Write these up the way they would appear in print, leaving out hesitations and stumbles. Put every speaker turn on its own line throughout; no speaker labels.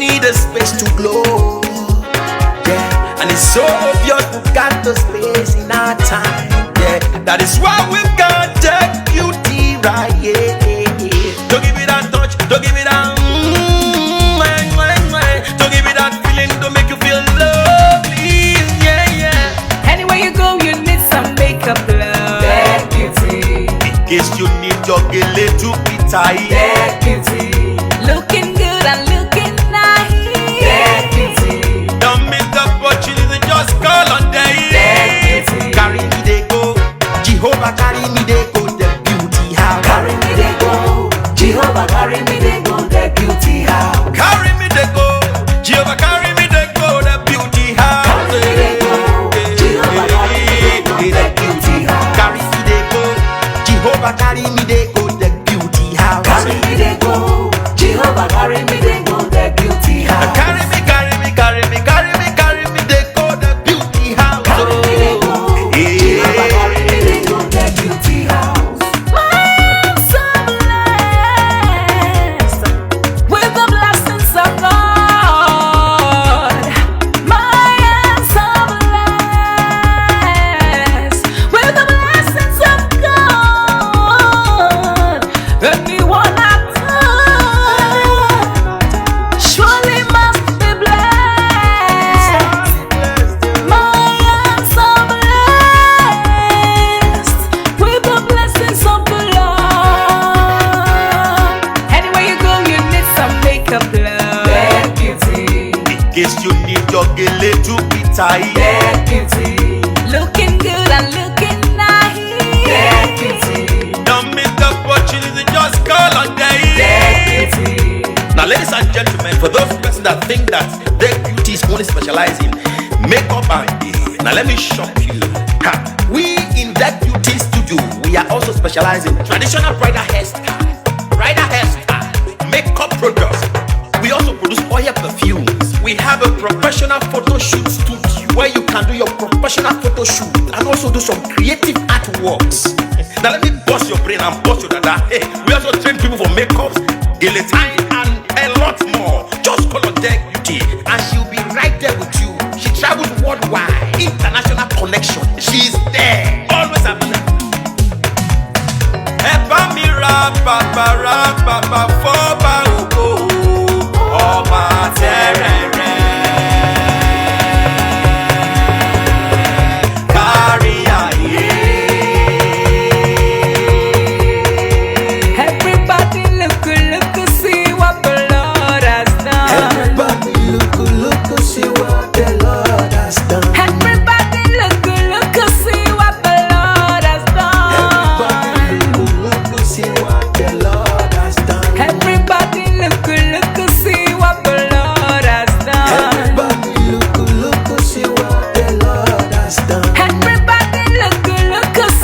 need a space to glow. Yeah, and it's so obvious we've got the space in our time. Yeah, that is why we've got the beauty right. Yeah, don't give it that touch, don't give it that don't give it that feeling, don't make you feel lovely. Yeah, yeah.
Anywhere you go, you need some makeup, love. That beauty.
In case you need your gele to be tight.
That beauty. Looking good and looking nice. That beauty.
Don't miss the opportunity, just call on day.
That beauty.
Carry me they go, Jehovah carry me they go, the beauty house.
Carry me they go, Jehovah carry me they go, the beauty house.
Carry me they go, Jehovah carry me they go, the beauty house.
Carry me they go, Jehovah carry me they go, the beauty house.
Carry me they go, Jehovah carry me they go, the beauty house.
Carry me they go, Jehovah carry me they go, the beauty house.
Carry me, carry me, carry me, carry me, carry me they go, the beauty house.
Carry me they go, Jehovah carry me they go, the beauty house. I'm so blessed with the blessings of God. My hands are blessed with the blessings of God. Anyone I touch surely must be blessed. My hands are blessed with the blessings of the Lord. Anywhere you go, you need some makeup, love. That beauty.
In case you need your gele to be tight.
That beauty. Looking good and looking nice. That beauty.
Don't miss the opportunity, just call on day.
That beauty.
Now, ladies and gentlemen, for those persons that think that their beauty is only specialized in makeup and hair, now let me shock you. Ha. We in that beauty studio, we are also specialized in traditional bridal hairstyle, makeup products. We also produce oil perfumes. We have a professional photo shoot studio where you can do your professional photo shoot and also do some creative artworks. Now let me bust your brain and bust your dada. Hey, we also train people for makeups, guillotine, and a lot more. Just call on Deck Beauty and she'll be right there with you. She travels worldwide, international connection. She's there, always available. Eba mi ra baba foba ogo ọba terere kárí ayé.
Everybody look, see what the Lord has done.
Everybody look, see what the Lord has done.
Everybody look, see what the Lord has done.
Everybody look, see what the Lord has done.
Everybody look, see what the Lord has done.
Everybody look, see what the Lord has done.
Everybody look,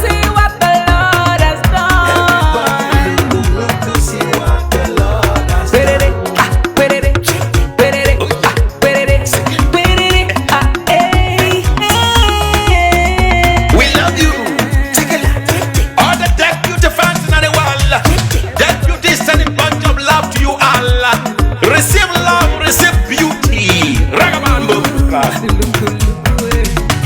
see what the Lord has done.
Look, see what the Lord has done. We love you. All the Deck Beauty fans in the world. Deck Beauty is sending bunch of love to you all. Receive love, receive beauty. Ragabambo.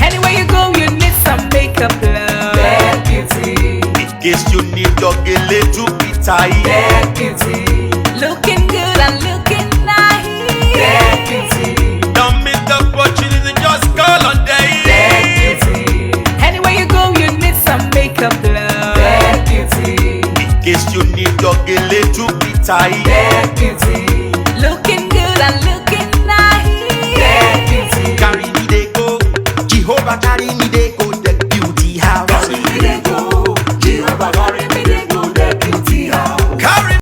Anywhere you go, you need some makeup, love. That beauty.
In case you need your gele to be tight.
That beauty. Looking good and looking nice. That beauty.
Don't miss the opportunity, just call on day.
That beauty. Anywhere you go, you need some makeup, love. That beauty.
In case you need your gele to be tight.
That beauty. Looking good and looking nice. That beauty.
Carry me they go, Jehovah carry me